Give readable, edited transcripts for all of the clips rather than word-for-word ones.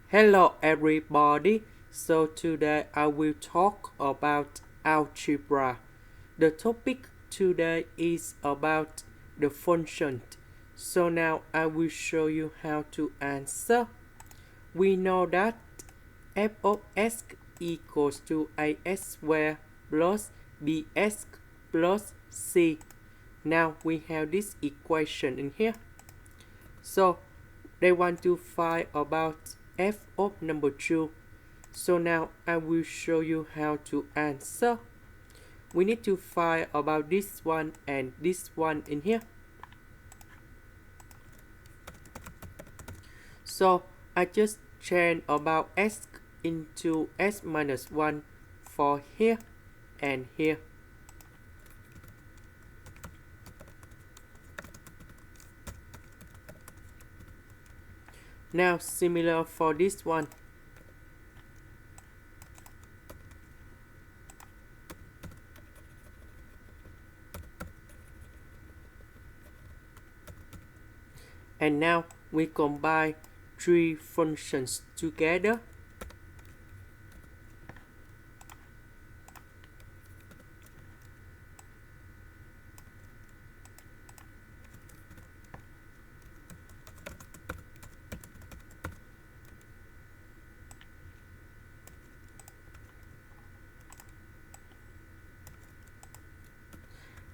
Hello everybody, so today I will talk about algebra. The topic today is about the function. So now I will show you how to answer. We know that f of x equals to ax squared plus bx plus c. Now we have this equation in here. So they want to find about f of number 2. So now I will show you how to answer. We need to find about this one and this one in here. So I just change about x into x minus 1 for here and here. Now similar for this one. And now we combine three functions together.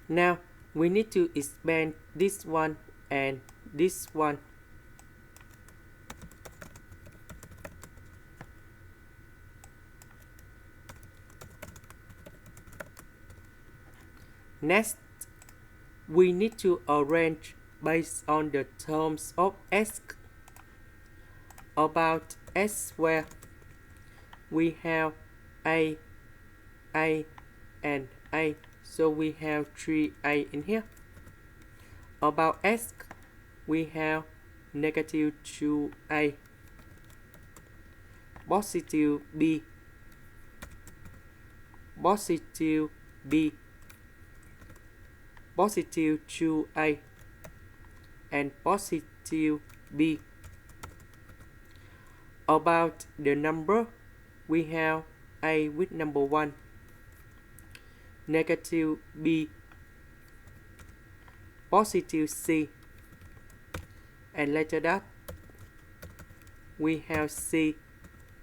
Now we need to expand this one and this one. Next, we need to arrange based on the terms of x. About x squared, we have a, and a. So we have 3a in here. About x, we have negative 2a, positive b, positive b, positive 2a, and positive b. About the number, we have a with number 1, negative b, positive c, and later that we have c,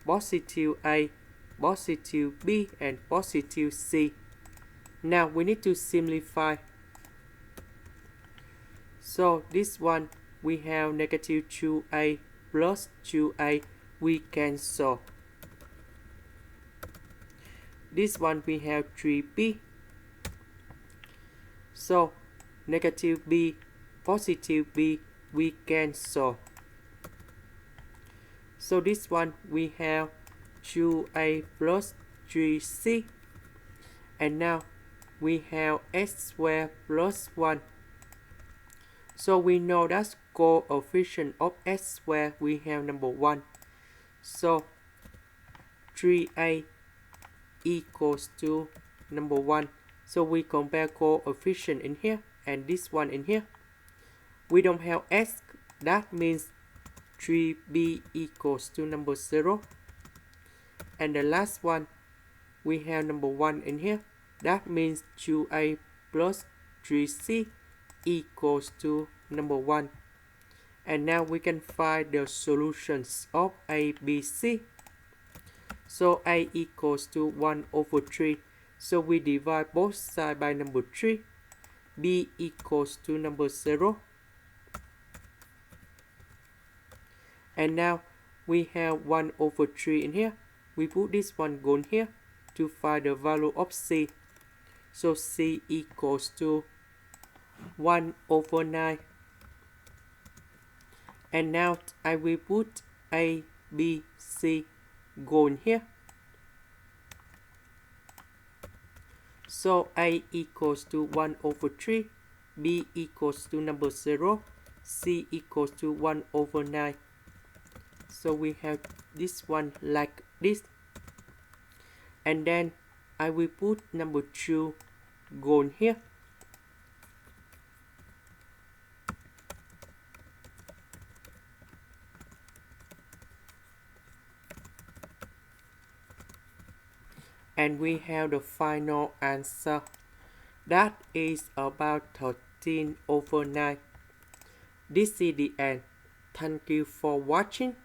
positive a, positive b, and positive c. Now we need to simplify. So this one we have negative 2a plus 2a, we cancel. This one we have 3b. So negative b, positive b, we cancel. So this one we have 2a plus 3c. And now we have x squared plus 1. So we know that coefficient of x squared we have number 1. So 3a equals to number 1. So we compare coefficient in here and this one in here. We don't have x, that means 3b equals to number 0. And the last one, we have number 1 in here. That means 2a plus 3c equals to number 1. And now we can find the solutions of a, b, c. So a equals to 1 over 3. So we divide both sides by number 3. b equals to number 0. And now we have 1 over 3 in here. We put this one gone here to find the value of c. So c equals to 1 over 9. And now I will put a, b, c gone here. So a equals to 1 over 3, b equals to number 0, c equals to 1 over 9. So we have this one like this. And then I will put number 2 gone here. and we have the final answer. That is about 13/9. This is the end. Thank you for watching.